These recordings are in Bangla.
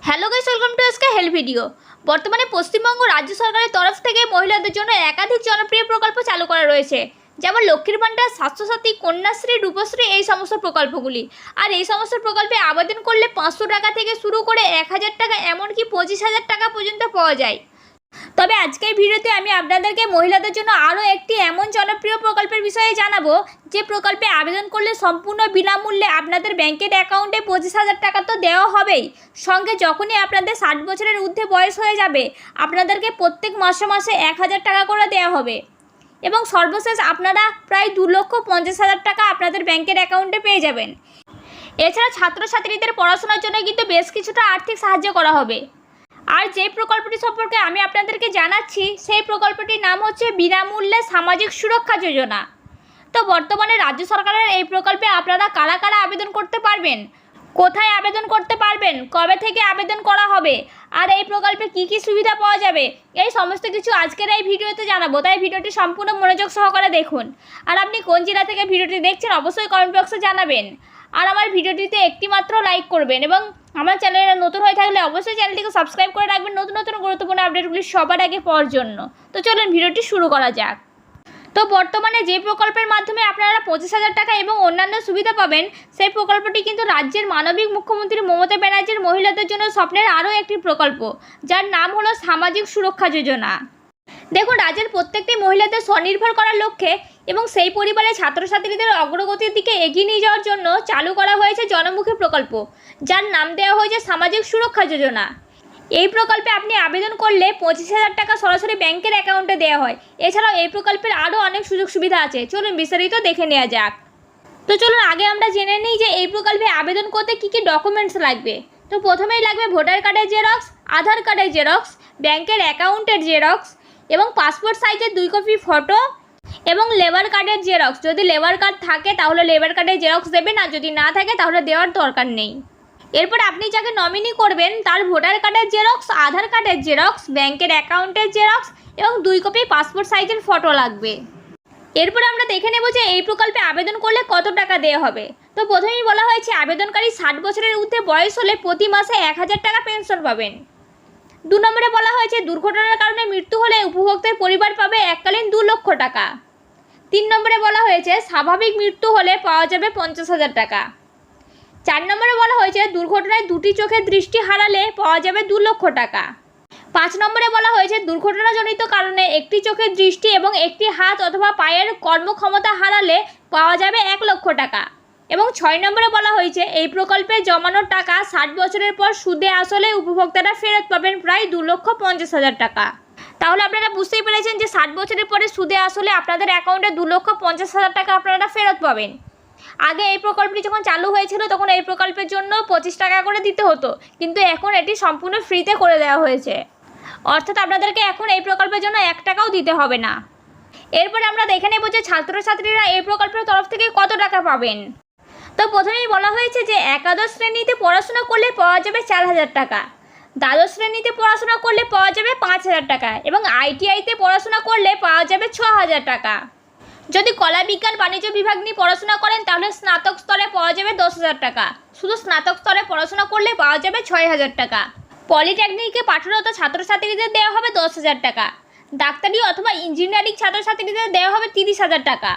Hello guys, welcome to SK help video. বর্তমানে পশ্চিমবঙ্গ রাজ্য সরকারের তরফ থেকে মহিলাদের জন্য একাধিক জনপ্রিয় প্রকল্প চালু করা রয়েছে, যেমন লক্ষ্মীর ভাণ্ডার, স্বাস্থ্যসাথী, কন্যাশ্রী, রূপশ্রী, এই সমস্ত প্রকল্পগুলি। আর এই সমস্ত প্রকল্পে আবেদন করলে 500 টাকা থেকে শুরু করে 1000 টাকা, এমনকি 25,000 টাকা পর্যন্ত পাওয়া যায়। তবে আজকের ভিডিওতে আমি আপনাদেরকে মহিলাদের জন্য আরও একটি এমন জনপ্রিয় প্রকল্পের বিষয়ে জানাবো, যে প্রকল্পে আবেদন করলে সম্পূর্ণ বিনামূল্যে আপনাদের ব্যাংকের অ্যাকাউন্টে 25,000 টাকা তো দেওয়া হবেই, সঙ্গে যখনই আপনাদের 60 বছরের ঊর্ধ্বে বয়স হয়ে যাবে আপনাদেরকে প্রত্যেক মাসে মাসে 1000 টাকা করে দেওয়া হবে, এবং সর্বশেষ আপনারা প্রায় 2,50,000 টাকা আপনাদের ব্যাংকের অ্যাকাউন্টে পেয়ে যাবেন। এছাড়া ছাত্রছাত্রীদের পড়াশোনার জন্য কিন্তু বেশ কিছুটা আর্থিক সাহায্য করা হবে। আর যে প্রকল্পটি সম্পর্কে আমি আপনাদেরকে জানাচ্ছি, সেই প্রকল্পটির নাম হচ্ছে বিনামূল্যে সামাজিক সুরক্ষা যোজনা। তো বর্তমানে রাজ্য সরকারের এই প্রকল্পে আপনারা কারা কারা আবেদন করতে পারবেন, কোথায় আবেদন করতে পারবেন, কবে থেকে আবেদন করা হবে, আর এই প্রকল্পে কি কি সুবিধা পাওয়া যাবে, এই সমস্ত কিছু আজকের এই ভিডিওতে জানাবো। তাই ভিডিওটি সম্পূর্ণ মনোযোগ সহকারে দেখুন। আর আপনি কোন জেলা থেকে ভিডিওটি দেখছেন অবশ্যই কমেন্ট বক্সে জানাবেন। আর আমার ভিডিওটিতে একটি মাত্র লাইক করবেন, এবং আমার চ্যানেলে নতুন হয়ে থাকলে অবশ্যই চ্যানেলটিকে সাবস্ক্রাইব করে রাখবেন নতুন নতুন গুরুত্বপূর্ণ আপডেটগুলি সবার আগে পাওয়ার জন্য। তো চলুন ভিডিওটি শুরু করা যাক। তো বর্তমানে যে প্রকল্পের মাধ্যমে আপনারা 25,000 টাকা এবং অন্যান্য সুবিধা পাবেন, সেই প্রকল্পটি কিন্তু রাজ্যের মানবিক মুখ্যমন্ত্রী মমতা ব্যানার্জির মহিলাদের জন্য স্বপ্নের আরও একটি প্রকল্প, যার নাম হলো সামাজিক সুরক্ষা যোজনা। দেখুন, রাজ্যের প্রত্যেকটি মহিলাদের স্বনির্ভর করার লক্ষ্যে এবং সেই পরিবারের ছাত্রছাত্রীদের অগ্রগতির দিকে এগিয়ে নিয়ে যাওয়ার জন্য চালু করা হয়েছে জনমুখী প্রকল্প, যার নাম দেওয়া হয়েছে সামাজিক সুরক্ষা যোজনা। এই প্রকল্পে আপনি আবেদন করলে 25,000 টাকা সরাসরি ব্যাংকের অ্যাকাউন্টে দেওয়া হয়। এছাড়াও এই প্রকল্পের আরও অনেক সুযোগ সুবিধা আছে, চলুন বিস্তারিত দেখে নেওয়া যাক। তো চলুন আগে আমরা জেনে নিই যে এই প্রকল্পে আবেদন করতে কী কী ডকুমেন্টস লাগবে। তো প্রথমেই লাগবে ভোটার কার্ডের জেরক্স, আধার কার্ডের জেরক্স, ব্যাংকের অ্যাকাউন্টের জেরক্স, এবং পাসপোর্ট সাইজের 2 কপি ফটো, এবং লেবার কার্ডের জেরক্স। যদি লেবার কার্ড থাকে তাহলে লেবার কার্ডের জেরক্স দেবেন, আর যদি না থাকে তাহলে দেওয়ার দরকার নেই। এরপর আপনি যাকে নমিনি করবেন তার ভোটার কার্ডের জেরক্স, আধার কার্ডের জেরক্স, ব্যাংকের অ্যাকাউন্টের জেরক্স, এবং 2 কপি পাসপোর্ট সাইজের ফটো লাগবে। এরপর আমরা দেখে নেব যে এই প্রকল্পে আবেদন করলে কত টাকা দেওয়া হবে। তো প্রথমেই বলা হয়েছে আবেদনকারী 60 বছরের ঊর্ধ্বে বয়স হলে প্রতি মাসে 1000 টাকা পেনশন পাবেন। 2 নম্বরে বলা হয়েছে দুর্ঘটনার কারণে মৃত্যু হলে উপভোক্তার পরিবার পাবে এককালীন 2 লক্ষ টাকা। 3 নম্বরে বলা হয়েছে স্বাভাবিক মৃত্যু হলে পাওয়া যাবে 50,000 টাকা। 4 নম্বরে বলা হয়েছে দুর্ঘটনায় 2টি চোখের দৃষ্টি হারালে পাওয়া যাবে 2 লক্ষ টাকা। 5 নম্বরে বলা হয়েছে দুর্ঘটনাজনিত কারণে একটি চোখের দৃষ্টি এবং একটি হাত অথবা পায়ের কর্মক্ষমতা হারালে পাওয়া যাবে 1 লক্ষ টাকা। এবং 6 নম্বরে বলা হয়েছে এই প্রকল্পে জমানোর টাকা 60 বছরের পর সুদে আসলে উপভোক্তারা ফেরত পাবেন প্রায় 2,50,000 টাকা। তাহলে আপনারা বুঝতেই পেরেছেন যে 60 বছরের পরে সুদে আসলে আপনাদের অ্যাকাউন্টে 2,50,000 টাকা আপনারা ফেরত পাবেন। আগে এই প্রকল্পটি যখন চালু হয়েছিল তখন এই প্রকল্পের জন্য 25 টাকা করে দিতে হতো, কিন্তু এখন এটি সম্পূর্ণ ফ্রিতে করে দেওয়া হয়েছে, অর্থাৎ আপনাদেরকে এখন এই প্রকল্পের জন্য 1 টাকাও দিতে হবে না। এরপরে আমরা দেখে নেব যে ছাত্রছাত্রীরা এই প্রকল্পের তরফ থেকে কত টাকা পাবেন। তো প্রথমেই বলা হয়েছে যে একাদশ শ্রেণীতে পড়াশোনা করলে পাওয়া যাবে 4,000 টাকা, দ্বাদশ শ্রেণীতে পড়াশোনা করলে পাওয়া যাবে 5,000 টাকা, এবং ITIতে পড়াশোনা করলে পাওয়া যাবে 6,000 টাকা। যদি কলা বিজ্ঞান বাণিজ্য বিভাগ নিয়ে পড়াশোনা করেন তাহলে স্নাতক স্তরে পাওয়া যাবে 10,000 টাকা, শুধু স্নাতক স্তরে পড়াশোনা করলে পাওয়া যাবে 6,000 টাকা। পলিটেকনিকে পাঠরত ছাত্রছাত্রীদের দেওয়া হবে 10,000 টাকা, ডাক্তারি অথবা ইঞ্জিনিয়ারিং ছাত্রছাত্রীদের দেওয়া হবে 30,000 টাকা।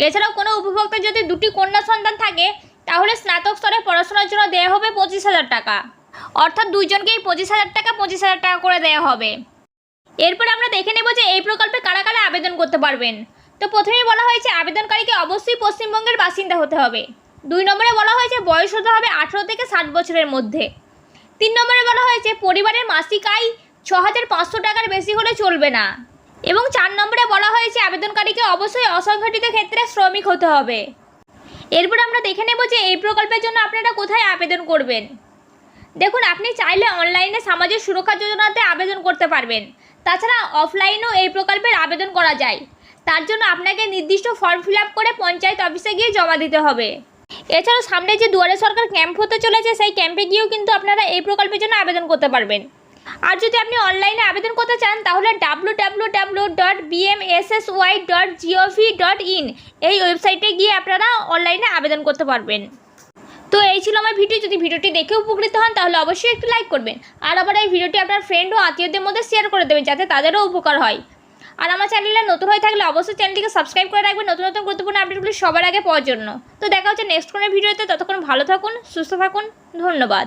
এছাড়াও কোনো উপভোক্তার যদি 2টি কন্যা সন্তান থাকে তাহলে স্নাতক স্তরে পড়াশোনার জন্য দেওয়া হবে 25,000 টাকা, অর্থাৎ দুইজনকেই 25,000 টাকা করে দেওয়া হবে। এরপর আমরা দেখে নেব যে এই প্রকল্পে কারা কারা আবেদন করতে পারবেন। তো প্রথমেই বলা হয়েছে আবেদনকারীকে অবশ্যই পশ্চিমবঙ্গের বাসিন্দা হতে হবে। 2 নম্বরে বলা হয়েছে বয়স হতে হবে 18 থেকে 60 বছরের মধ্যে। 3 নম্বরে বলা হয়েছে পরিবারের মাসিক আয় 6,500 টাকার বেশি হলে চলবে না। এবং 4 নম্বরে বলা হয়েছে আবেদনকারীকে অবশ্যই অসংগঠিত ক্ষেত্রে শ্রমিক হতে হবে। এরপর আমরা দেখে নেব যে এই প্রকল্পের জন্য আপনারা কোথায় আবেদন করবেন। দেখুন, আপনি চাইলে অনলাইনে সামাজিক সুরক্ষা যোজনাতে আবেদন করতে পারবেন, তাছাড়া অফলাইনেও এই প্রকল্পের আবেদন করা যায়। তার জন্য আপনাকে নির্দিষ্ট ফর্ম ফিল আপ করে পঞ্চায়েত অফিসে গিয়ে জমা দিতে হবে। এছাড়াও সামনে যে দুয়ারে সরকার ক্যাম্প হতে চলেছে সেই ক্যাম্পে গিয়েও কিন্তু আপনারা এই প্রকল্পের জন্য আবেদন করতে পারবেন। আর যদি আপনি অনলাইনে আবেদন করতে চান তাহলে www.bmssy.gov.in এই ওয়েবসাইটে গিয়ে আপনারা অনলাইনে আবেদন করতে পারবেন। তো এই ছিল আমার ভিডিও। যদি ভিডিওটি দেখে উপকৃত হন তাহলে অবশ্যই একটু লাইক করবেন, আর আবার এই ভিডিওটি আপনার ফ্রেন্ড ও আত্মীয়দের মধ্যে শেয়ার করে দেবেন যাতে তাদেরও উপকার হয়। আর আমার চ্যানেলে নতুন হয়ে থাকলে অবশ্যই চ্যানেলটিকে সাবস্ক্রাইব করে রাখবেন নতুন নতুন গুরুত্বপূর্ণ আপডেটগুলি সবার আগে পাওয়ার জন্য। তো দেখা হচ্ছে নেক্সট কোনো ভিডিওতে। ততক্ষণ ভালো থাকুন, সুস্থ থাকুন, ধন্যবাদ।